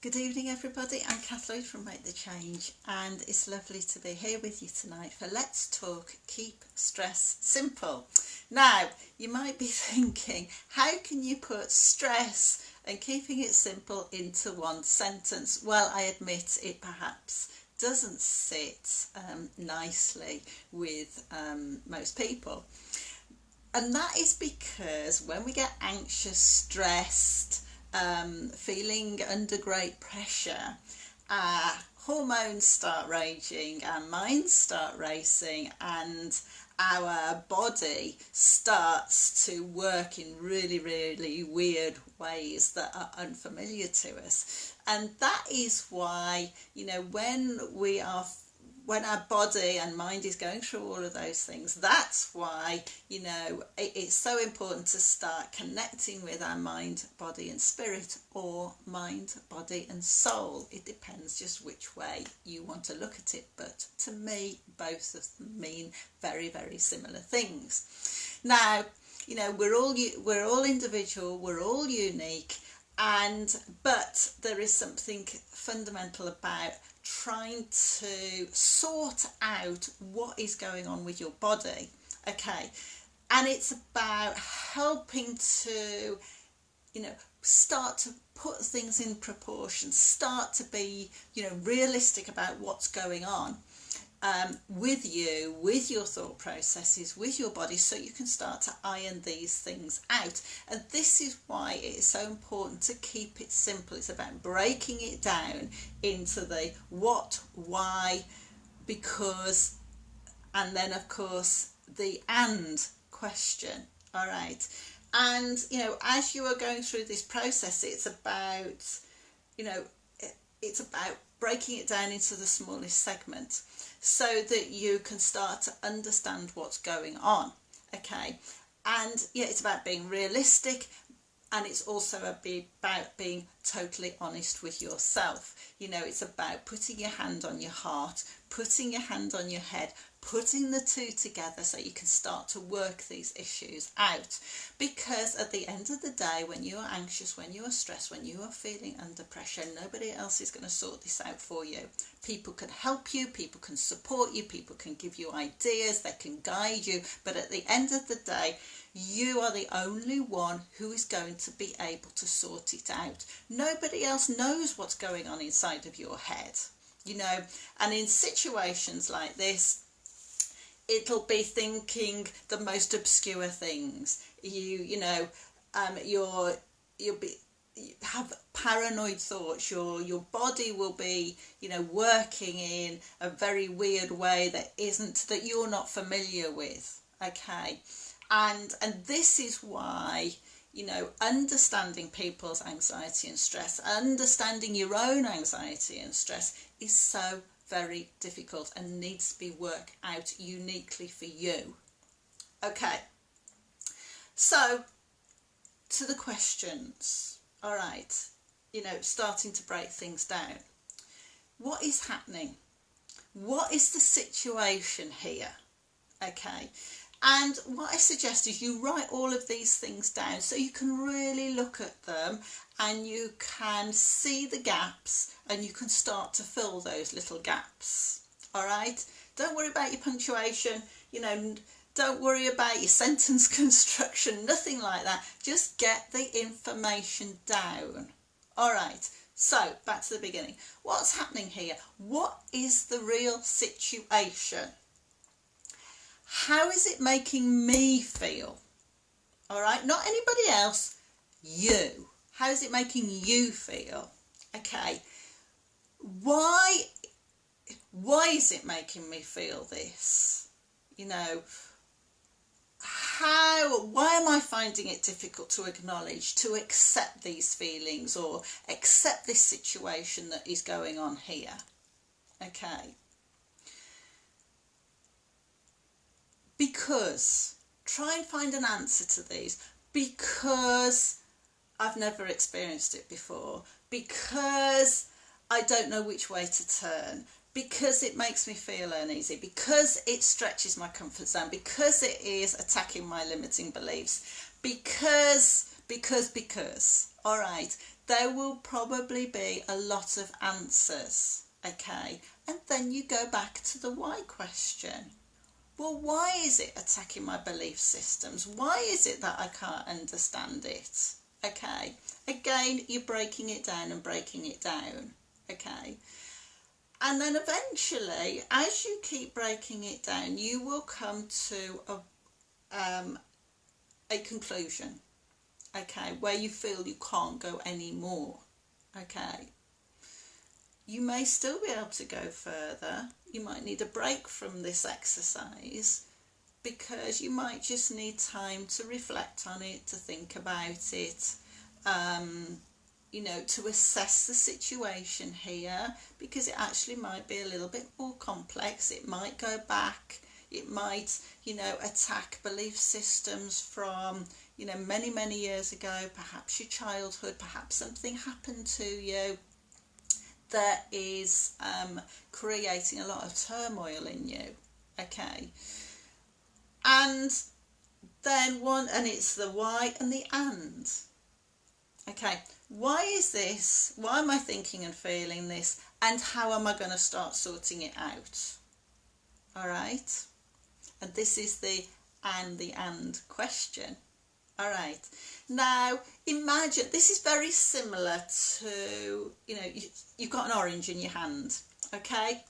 Good evening, everybody. I'm Kathleen from Make the Change, and it's lovely to be here with you tonight for Let's Talk Keep Stress Simple. Now, you might be thinking, how can you put stress and keeping it simple into one sentence? Well, I admit it perhaps doesn't sit nicely with most people. And that is because when we get anxious, stressed, feeling under great pressure, our hormones start raging, our minds start racing, and our body starts to work in really weird ways that are unfamiliar to us. And that is why, when our body and mind is going through all of those things, that's why, it's so important to start connecting with our mind, body and spirit, or mind, body and soul. It depends just which way you want to look at it. But to me, both of them mean very similar things. Now, we're all individual, we're all unique, but there is something fundamental about trying to sort out what is going on with your body, okay? And it's about helping to, start to put things in proportion, start to be, realistic about what's going on with you, with your thought processes, with your body, so you can start to iron these things out. And this is why it is so important to keep it simple. It's about breaking it down into the what, why, because, and then of course the and question. All right. And as you are going through this process, it's about breaking it down into the smallest segment, so that you can start to understand what's going on, okay? And it's about being realistic, and it's also about being totally honest with yourself. It's about putting your hand on your heart, putting your hand on your head, putting the two together so you can start to work these issues out. Because at the end of the day, when you are anxious, when you are stressed, when you are feeling under pressure, nobody else is going to sort this out for you. People can help you, people can support you, people can give you ideas, they can guide you, but at the end of the day, you are the only one who is going to be able to sort it out. Nobody else knows what's going on inside of your head, and in situations like this, it'll be thinking the most obscure things. You have paranoid thoughts. Your body will be, working in a very weird way that you're not familiar with. Okay, and this is why, understanding people's anxiety and stress, understanding your own anxiety and stress is so very difficult and needs to be worked out uniquely for you. Okay, so to the questions. All right, starting to break things down. What is happening? What is the situation here? Okay, and what I suggest is you write all of these things down so you can really look at them and you can see the gaps and you can start to fill those little gaps. All right, don't worry about your punctuation, don't worry about your sentence construction, nothing like that. Just get the information down. All right, so back to the beginning. What's happening here? What is the real situation? How is it making me feel? All right, not anybody else, you. How is it making you feel? Okay, why is it making me feel this? Why am I finding it difficult to acknowledge, to accept these feelings or accept this situation that is going on here? Okay. Because, try and find an answer to these. Because I've never experienced it before. Because I don't know which way to turn. Because it makes me feel uneasy. Because it stretches my comfort zone. Because it is attacking my limiting beliefs. Because. All right. there will probably be a lot of answers, okay? And then you go back to the why question. Well, why is it attacking my belief systems? Why is it that I can't understand it? Okay, again, you're breaking it down and breaking it down, okay? And then eventually, as you keep breaking it down, you will come to a conclusion, okay, where you feel you can't go anymore, okay? You may still be able to go further. You might need a break from this exercise because you might just need time to reflect on it, to think about it, you know, to assess the situation here, because it actually might be a little bit more complex. It might go back, it might, you know, attack belief systems from, you know, many, many years ago, perhaps your childhood, perhaps something happened to you that is creating a lot of turmoil in you, okay? And then and it's the why and the and. Okay, why is this? Why am I thinking and feeling this? And how am I going to start sorting it out? All right. And this is the and question. All right. Now, imagine, this is very similar to, you know, you've got an orange in your hand, okay?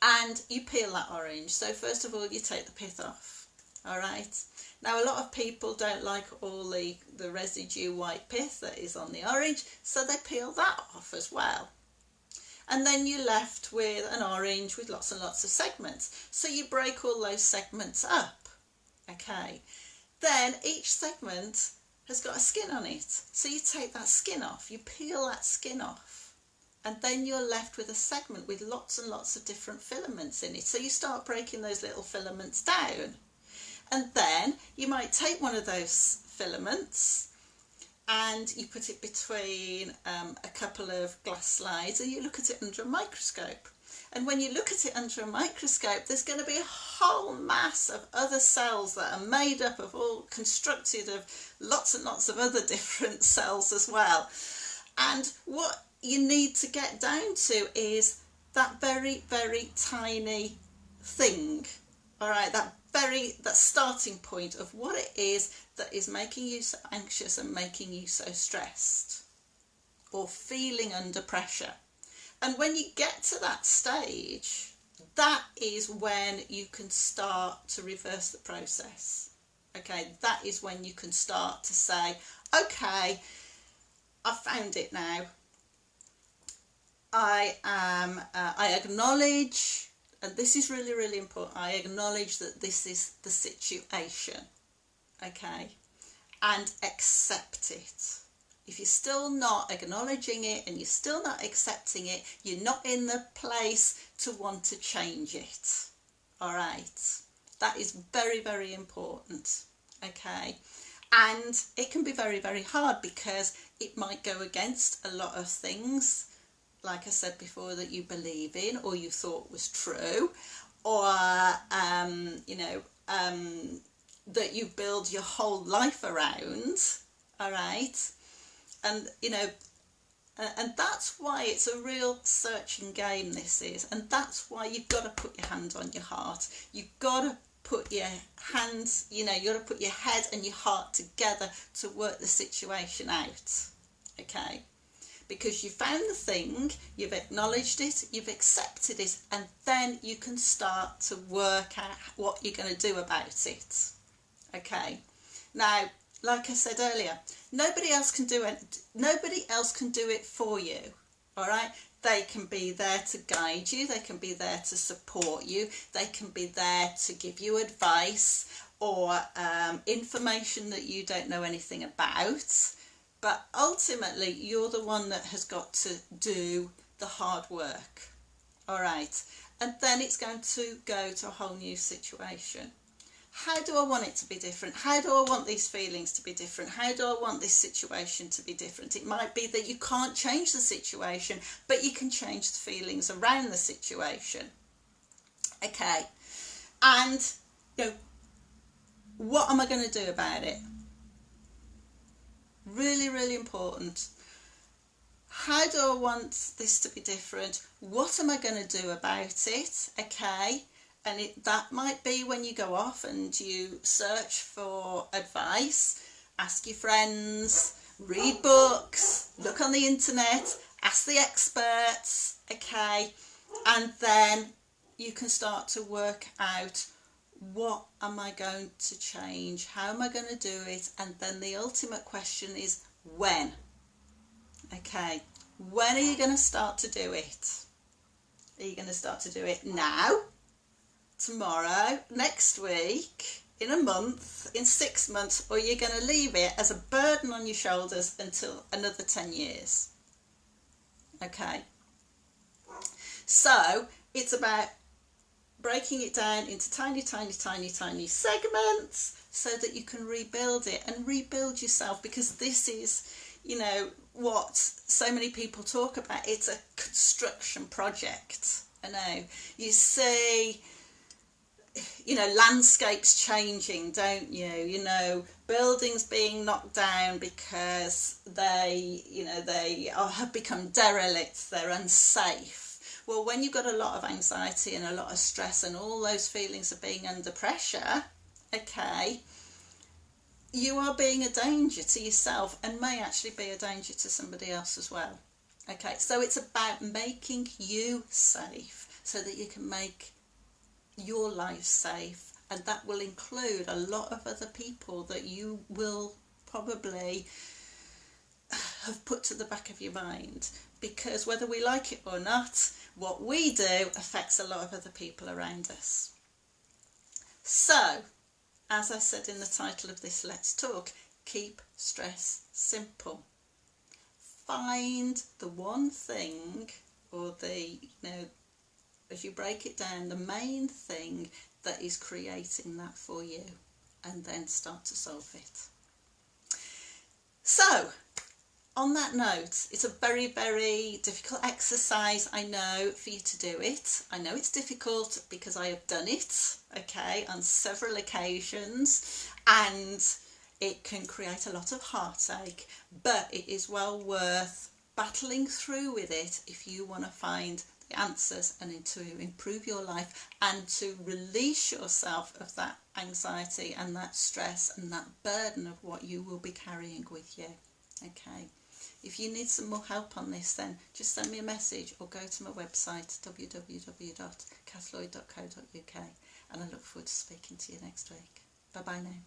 And you peel that orange. So first of all, you take the pith off, all right? Now, a lot of people don't like all the residue white pith that is on the orange, so they peel that off as well. And then you're left with an orange with lots and lots of segments. So you break all those segments up, okay? Then each segment has got a skin on it. So you take that skin off, you peel that skin off, and then you're left with a segment with lots and lots of different filaments in it. So you start breaking those little filaments down. And then you might take one of those filaments and you put it between a couple of glass slides and you look at it under a microscope. And when you look at it under a microscope, there's going to be a whole mass of other cells that are made up of all constructed of lots and lots of other different cells as well. And what you need to get down to is that very, very tiny thing. All right, that starting point of what it is that is making you so anxious and making you so stressed or feeling under pressure. And when you get to that stage, that is when you can start to reverse the process. Okay, that is when you can start to say, okay, I've found it now. I acknowledge, and this is really, really important, I acknowledge that this is the situation, okay, and accept it. If you're still not acknowledging it and you're still not accepting it, you're not in the place to want to change it. All right. That is very, very important. Okay. And it can be very, very hard because it might go against a lot of things, like I said before, that you believe in or you thought was true, or, that you build your whole life around. All right. And, you know, and that's why it's a real searching game, this is. And that's why you've got to put your hand on your heart. You've got to put your hands, you know, you've got to put your head and your heart together to work the situation out. Okay? Because you found the thing, you've acknowledged it, you've accepted it, and then you can start to work out what you're going to do about it. Okay? Now, like I said earlier, nobody else can do it. Nobody else can do it for you. All right? They can be there to guide you. They can be there to support you. They can be there to give you advice or information that you don't know anything about. But ultimately, you're the one that has got to do the hard work. All right? And then it's going to go to a whole new situation. How do I want it to be different? How do I want these feelings to be different? How do I want this situation to be different? It might be that you can't change the situation, but you can change the feelings around the situation. Okay. And, you know, what am I going to do about it? Really, really important. how do I want this to be different? What am I going to do about it? Okay. And that might be when you go off and you search for advice, ask your friends, read books, look on the internet, ask the experts, okay? And then you can start to work out, what am I going to change? How am I going to do it? And then the ultimate question is when? Okay, when are you going to start to do it? Are you going to start to do it now, tomorrow, next week, in a month, in 6 months, or you're going to leave it as a burden on your shoulders until another 10 years? Okay, so it's about breaking it down into tiny segments so that you can rebuild it and rebuild yourself, because this is, what so many people talk about. It's a construction project. I know you see, landscapes changing, don't you? Buildings being knocked down because they have become derelict, they're unsafe. Well, when you've got a lot of anxiety and a lot of stress and all those feelings of being under pressure, okay, you are being a danger to yourself and may actually be a danger to somebody else as well. Okay, so it's about making you safe so that you can make your life safe, and that will include a lot of other people that you will probably have put to the back of your mind, because whether we like it or not, what we do affects a lot of other people around us. So, as I said in the title of this Let's Talk, keep stress simple. Find the one thing, or as you break it down, the main thing that is creating that for you, and then start to solve it. So, on that note, it's a very, very difficult exercise, I know, for you to do it. I know it's difficult because I have done it, okay, on several occasions, and it can create a lot of heartache, but it is well worth battling through with it if you want to find the answers and to improve your life and to release yourself of that anxiety and that stress and that burden of what you will be carrying with you. Okay, if you need some more help on this, then just send me a message or go to my website www.kathloyd.co.uk, and I look forward to speaking to you next week. Bye bye now.